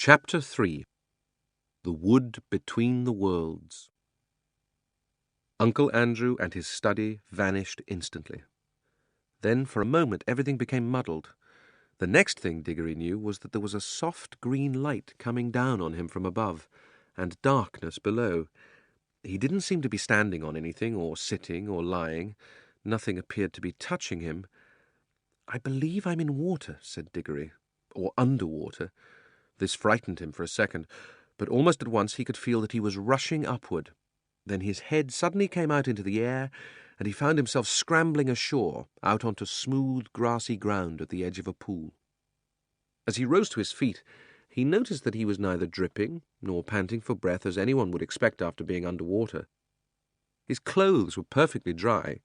Chapter 3. The Wood Between the Worlds. Uncle Andrew and his study vanished instantly. Then, for a moment, everything became muddled. The next thing Diggory knew was that there was a soft green light coming down on him from above, and darkness below. He didn't seem to be standing on anything, or sitting, or lying. Nothing appeared to be touching him. "I believe I'm in water," said Diggory, "or underwater." This frightened him for a second, but almost at once he could feel that he was rushing upward. Then his head suddenly came out into the air, and he found himself scrambling ashore, out onto smooth, grassy ground at the edge of a pool. As he rose to his feet, he noticed that he was neither dripping nor panting for breath as anyone would expect after being underwater. His clothes were perfectly dry.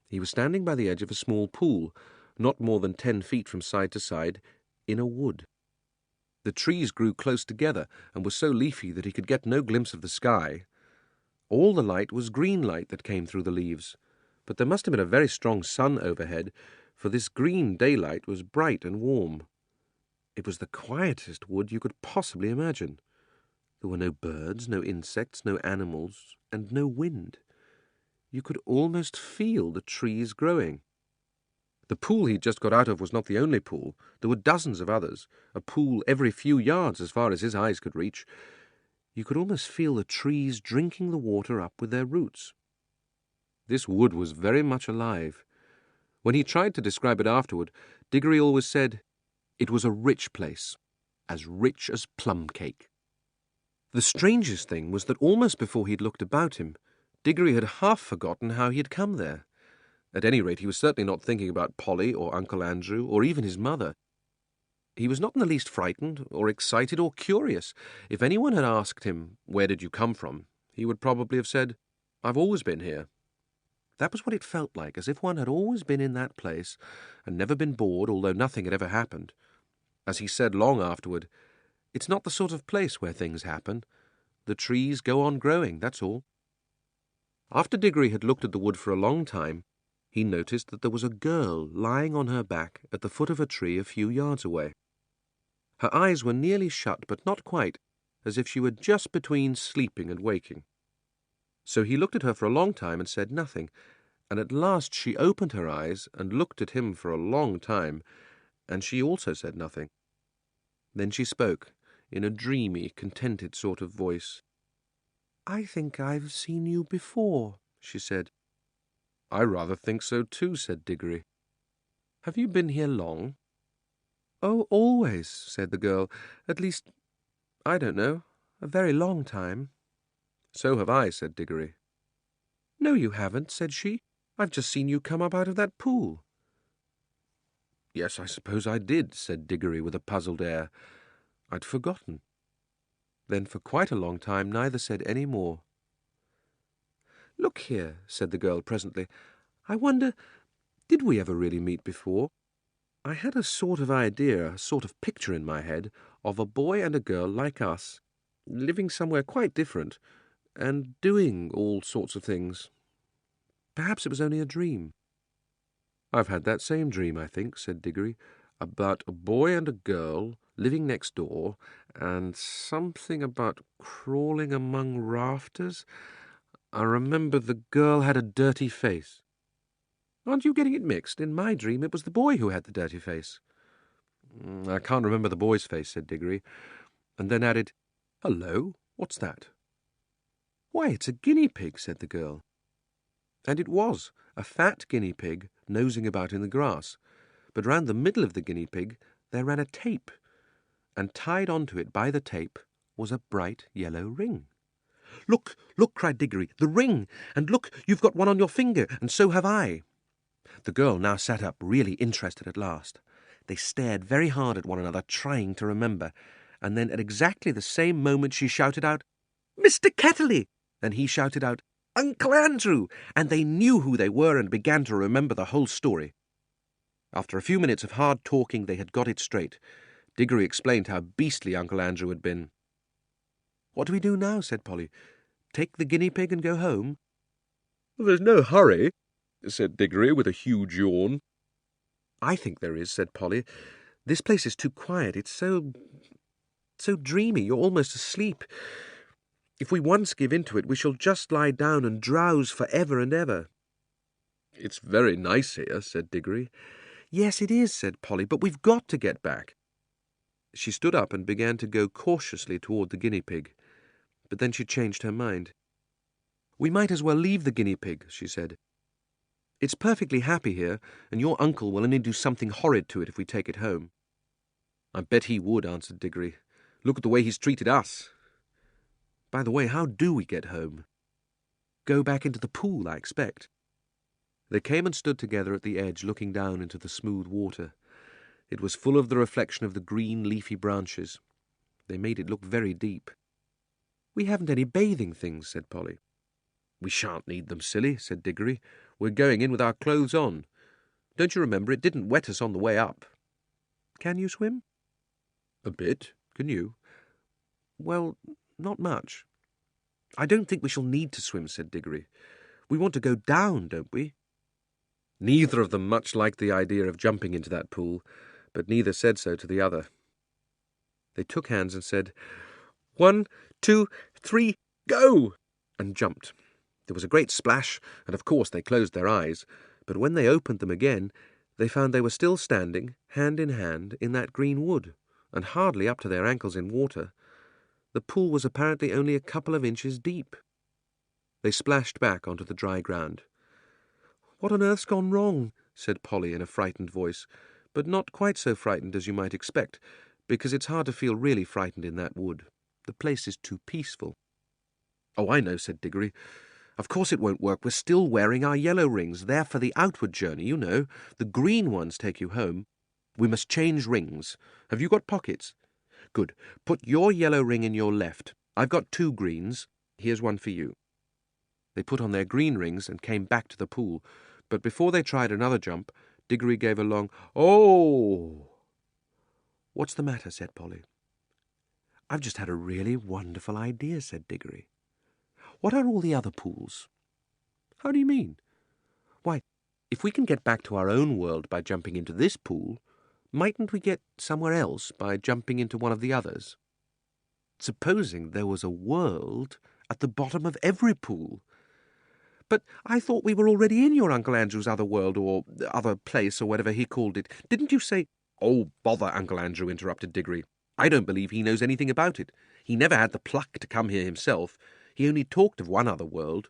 He was standing by the edge of a small pool, not more than 10 feet from side to side, in a wood. The trees grew close together and were so leafy that he could get no glimpse of the sky. All the light was green light that came through the leaves, but there must have been a very strong sun overhead, for this green daylight was bright and warm. It was the quietest wood you could possibly imagine. There were no birds, no insects, no animals, and no wind. You could almost feel the trees growing. The pool he'd just got out of was not the only pool. There were dozens of others, a pool every few yards as far as his eyes could reach. You could almost feel the trees drinking the water up with their roots. This wood was very much alive. When he tried to describe it afterward, Diggory always said it was a rich place, as rich as plum cake. The strangest thing was that almost before he'd looked about him, Diggory had half forgotten how he had come there. At any rate, he was certainly not thinking about Polly or Uncle Andrew or even his mother. He was not in the least frightened or excited or curious. If anyone had asked him, "Where did you come from?" he would probably have said, "I've always been here." That was what it felt like, as if one had always been in that place and never been bored, although nothing had ever happened. As he said long afterward, "It's not the sort of place where things happen. The trees go on growing, that's all." After Diggory had looked at the wood for a long time, he noticed that there was a girl lying on her back at the foot of a tree a few yards away. Her eyes were nearly shut, but not quite, as if she were just between sleeping and waking. So he looked at her for a long time and said nothing, and at last she opened her eyes and looked at him for a long time, and she also said nothing. Then she spoke, in a dreamy, contented sort of voice. "I think I've seen you before," she said. "I rather think so too," said Diggory. "Have you been here long?" "Oh, always," said the girl. "At least, I don't know, a very long time." "So have I," said Diggory. "No, you haven't," said she. "I've just seen you come up out of that pool." "Yes, I suppose I did," said Diggory with a puzzled air. "I'd forgotten." Then for quite a long time neither said any more. "Look here," said the girl presently. "I wonder, did we ever really meet before? I had a sort of idea, a sort of picture in my head of a boy and a girl like us, living somewhere quite different, and doing all sorts of things. Perhaps it was only a dream." "I've had that same dream, I think," said Diggory, "about a boy and a girl living next door, and something about crawling among rafters. I remember the girl had a dirty face." "Aren't you getting it mixed? In my dream it was the boy who had the dirty face." "I can't remember the boy's face," said Diggory, and then added, "Hello, what's that?" "Why, it's a guinea pig," said the girl. And it was, a fat guinea pig nosing about in the grass, but round the middle of the guinea pig there ran a tape, and tied onto it by the tape was a bright yellow ring. "Look, look," cried Diggory, "the ring! And look, you've got one on your finger, and so have I." The girl now sat up, really interested at last. They stared very hard at one another, trying to remember, and then at exactly the same moment she shouted out, "Mr. Ketterley!" and he shouted out, "Uncle Andrew!" and they knew who they were and began to remember the whole story. After a few minutes of hard talking, they had got it straight. Diggory explained how beastly Uncle Andrew had been. "What do we do now?" said Polly. "Take the guinea pig and go home?" "There's no hurry," said Diggory with a huge yawn. "I think there is," said Polly. "This place is too quiet. It's so so dreamy, you're almost asleep. If we once give in to it, we shall just lie down and drowse for ever and ever." "It's very nice here," said Diggory. "Yes, it is," said Polly, "but we've got to get back." She stood up and began to go cautiously toward the guinea pig, but then she changed her mind. "We might as well leave the guinea pig," she said. "It's perfectly happy here, and your uncle will only do something horrid to it if we take it home." "I bet he would," answered Diggory. "Look at the way he's treated us. By the way, how do we get home?" "Go back into the pool, I expect." They came and stood together at the edge, looking down into the smooth water. It was full of the reflection of the green, leafy branches. They made it look very deep. "We haven't any bathing things," said Polly. "We shan't need them, silly," said Diggory. "We're going in with our clothes on. Don't you remember, it didn't wet us on the way up?" "Can you swim?" "A bit. Can you?" "Well, not much." "I don't think we shall need to swim," said Diggory. "We want to go down, don't we?" Neither of them much liked the idea of jumping into that pool, but neither said so to the other. They took hands and said, "1, 2, 3, go!" and jumped. There was a great splash, and of course they closed their eyes, but when they opened them again, they found they were still standing, hand in hand, in that green wood, and hardly up to their ankles in water. The pool was apparently only a couple of inches deep. They splashed back onto the dry ground. "What on earth's gone wrong?" said Polly in a frightened voice, but not quite so frightened as you might expect, because it's hard to feel really frightened in that wood. The place is too peaceful. "Oh, I know," said Diggory. "Of course it won't work. We're still wearing our yellow rings. They're for the outward journey, you know. The green ones take you home. We must change rings. Have you got pockets? Good. Put your yellow ring in your left. I've got 2 greens. Here's one for you." They put on their green rings and came back to the pool, but before they tried another jump, Diggory gave a long "Oh!" "What's the matter?" said Polly. "I've just had a really wonderful idea," said Diggory. "What are all the other pools?" "How do you mean?" "Why, if we can get back to our own world by jumping into this pool, mightn't we get somewhere else by jumping into one of the others? Supposing there was a world at the bottom of every pool." "But I thought we were already in your Uncle Andrew's other world, or other place, or whatever he called it. Didn't you say—" "Oh, bother Uncle Andrew," interrupted Diggory. "I don't believe he knows anything about it. He never had the pluck to come here himself. He only talked of one other world."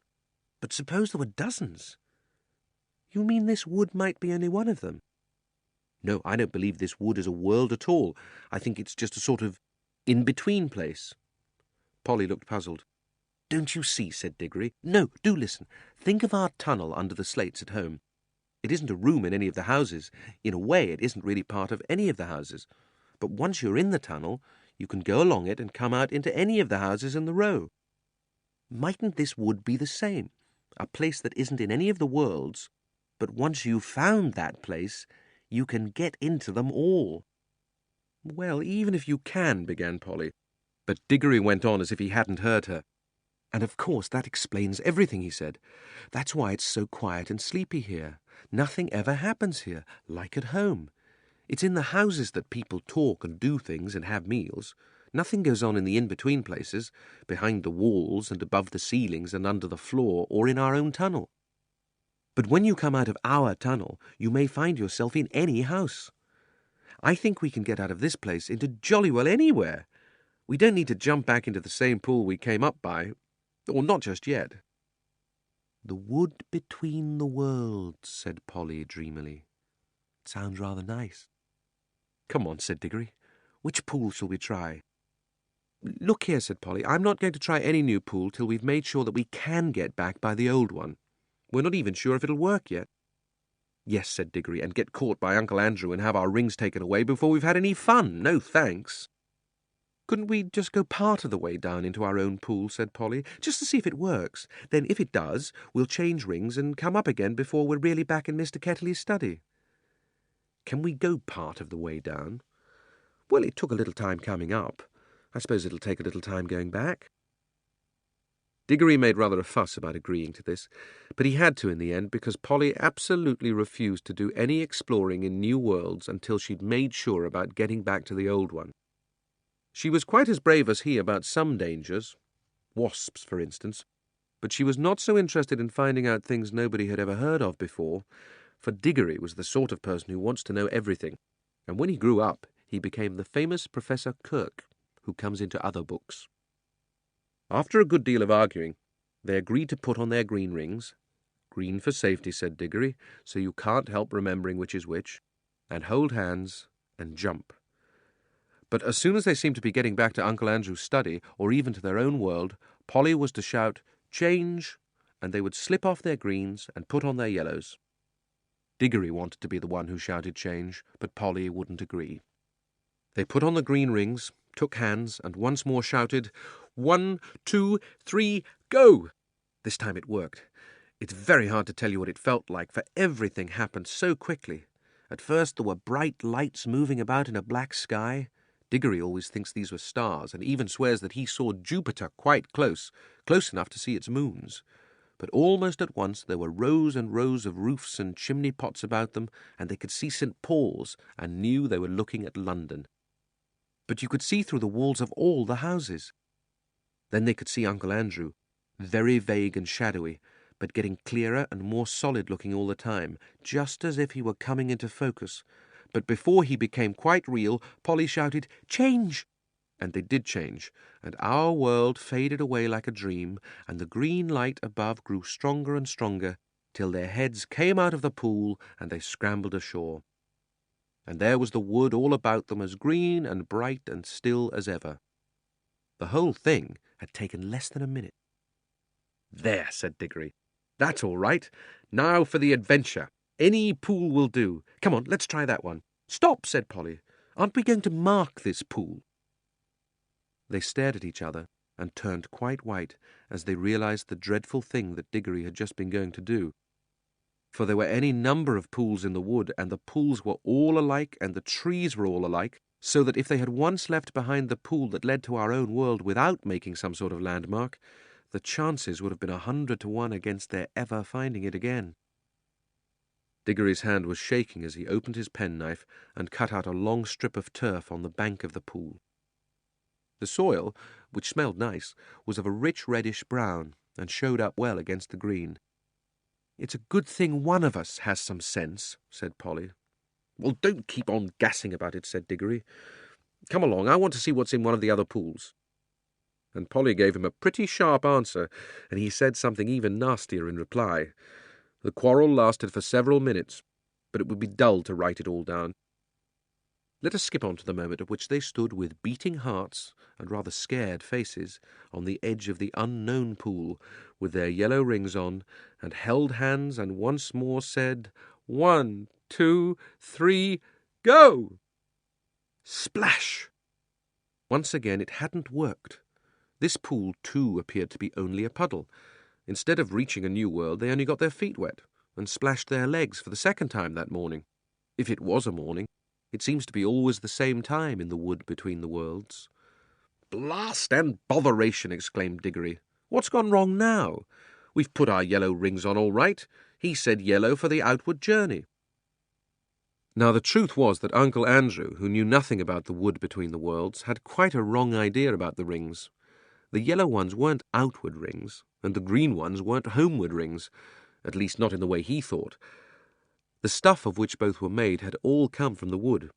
"But suppose there were dozens?" "You mean this wood might be only one of them?" "No, I don't believe this wood is a world at all. I think it's just a sort of in-between place." Polly looked puzzled. "Don't you see?" said Diggory. "No, do listen. Think of our tunnel under the slates at home. It isn't a room in any of the houses. In a way, it isn't really part of any of the houses. But once you're in the tunnel, you can go along it and come out into any of the houses in the row. Mightn't this wood be the same? A place that isn't in any of the worlds, but once you've found that place, you can get into them all." "Well, even if you can," began Polly. But Diggory went on as if he hadn't heard her. "And of course that explains everything," he said. "That's why it's so quiet and sleepy here. Nothing ever happens here, like at home. It's in the houses that people talk and do things and have meals. Nothing goes on in the in-between places, behind the walls and above the ceilings and under the floor or in our own tunnel. But when you come out of our tunnel, you may find yourself in any house. I think we can get out of this place into jolly well anywhere. We don't need to jump back into the same pool we came up by, or not just yet." "The wood between the worlds," said Polly dreamily. "It sounds rather nice." "Come on," said Diggory. "Which pool shall we try?" "Look here," said Polly. "I'm not going to try any new pool till we've made sure that we can get back by the old one. We're not even sure if it'll work yet." "Yes," said Diggory, "and get caught by Uncle Andrew and have our rings taken away before we've had any fun. No thanks." "Couldn't we just go part of the way down into our own pool?" said Polly, "just to see if it works. Then, if it does, we'll change rings and come up again before we're really back in Mr. Ketterley's study." "Can we go part of the way down?" "Well, it took a little time coming up. I suppose it'll take a little time going back." Diggory made rather a fuss about agreeing to this, but he had to in the end, because Polly absolutely refused to do any exploring in new worlds until she'd made sure about getting back to the old one. She was quite as brave as he about some dangers, wasps, for instance, but she was not so interested in finding out things nobody had ever heard of before, for Diggory was the sort of person who wants to know everything, and when he grew up, he became the famous Professor Kirk, who comes into other books. After a good deal of arguing, they agreed to put on their green rings. Green for safety, said Diggory, so you can't help remembering which is which, and hold hands and jump. But as soon as they seemed to be getting back to Uncle Andrew's study, or even to their own world, Polly was to shout, "Change," and they would slip off their greens and put on their yellows. Diggory wanted to be the one who shouted change, but Polly wouldn't agree. They put on the green rings, took hands, and once more shouted, 1, 2, 3, go! This time it worked. It's very hard to tell you what it felt like, for everything happened so quickly. At first there were bright lights moving about in a black sky. Diggory always thinks these were stars, and even swears that he saw Jupiter quite close enough to see its moons. But almost at once there were rows and rows of roofs and chimney pots about them, and they could see St. Paul's, and knew they were looking at London. But you could see through the walls of all the houses. Then they could see Uncle Andrew, very vague and shadowy, but getting clearer and more solid-looking all the time, just as if he were coming into focus. But before he became quite real, Polly shouted, "Change!" And they did change, and our world faded away like a dream, and the green light above grew stronger and stronger, till their heads came out of the pool and they scrambled ashore. And there was the wood all about them, as green and bright and still as ever. The whole thing had taken less than a minute. "There," said Diggory. "That's all right. Now for the adventure. Any pool will do. Come on, let's try that one." "Stop," said Polly. "Aren't we going to mark this pool?" They stared at each other and turned quite white as they realized the dreadful thing that Diggory had just been going to do. For there were any number of pools in the wood, and the pools were all alike, and the trees were all alike, so that if they had once left behind the pool that led to our own world without making some sort of landmark, the chances would have been 100 to 1 against their ever finding it again. Diggory's hand was shaking as he opened his penknife and cut out a long strip of turf on the bank of the pool. The soil, which smelled nice, was of a rich reddish brown and showed up well against the green. "It's a good thing one of us has some sense," said Polly. "Well, don't keep on gassing about it," said Diggory. "Come along, I want to see what's in one of the other pools." And Polly gave him a pretty sharp answer, and he said something even nastier in reply. The quarrel lasted for several minutes, but it would be dull to write it all down. Let us skip on to the moment at which they stood with beating hearts and rather scared faces on the edge of the unknown pool, with their yellow rings on, and held hands and once more said, 1, 2, 3, go! Splash! Once again it hadn't worked. This pool, too, appeared to be only a puddle. Instead of reaching a new world, they only got their feet wet and splashed their legs for the second time that morning. If it was a morning, it seems to be always the same time in the wood between the worlds. "Blast and botheration!" exclaimed Diggory. "What's gone wrong now? We've put our yellow rings on all right. He said yellow for the outward journey." Now the truth was that Uncle Andrew, who knew nothing about the wood between the worlds, had quite a wrong idea about the rings. The yellow ones weren't outward rings, and the green ones weren't homeward rings, at least not in the way he thought. The stuff of which both were made had all come from the wood.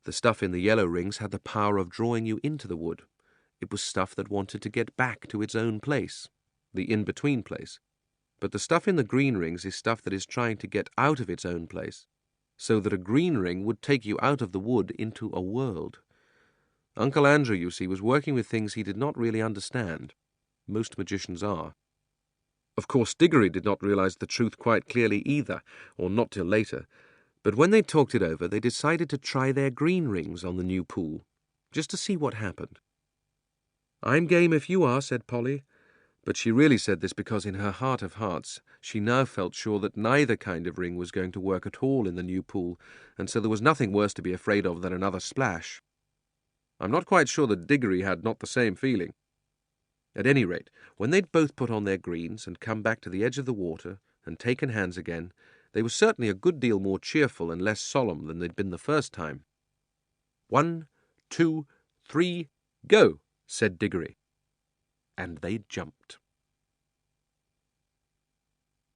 The stuff in the yellow rings had the power of drawing you into the wood. It was stuff that wanted to get back to its own place, the in-between place. But the stuff in the green rings is stuff that is trying to get out of its own place, so that a green ring would take you out of the wood into a world. Uncle Andrew, you see, was working with things he did not really understand. Most magicians are. Of course, Diggory did not realize the truth quite clearly either, or not till later, but when they talked it over, they decided to try their green rings on the new pool, just to see what happened. "I'm game if you are," said Polly, but she really said this because in her heart of hearts she now felt sure that neither kind of ring was going to work at all in the new pool, and so there was nothing worse to be afraid of than another splash. I'm not quite sure that Diggory had not the same feeling. At any rate, when they'd both put on their greens and come back to the edge of the water and taken hands again, they were certainly a good deal more cheerful and less solemn than they'd been the first time. 1, 2, 3, go, said Diggory. And they jumped.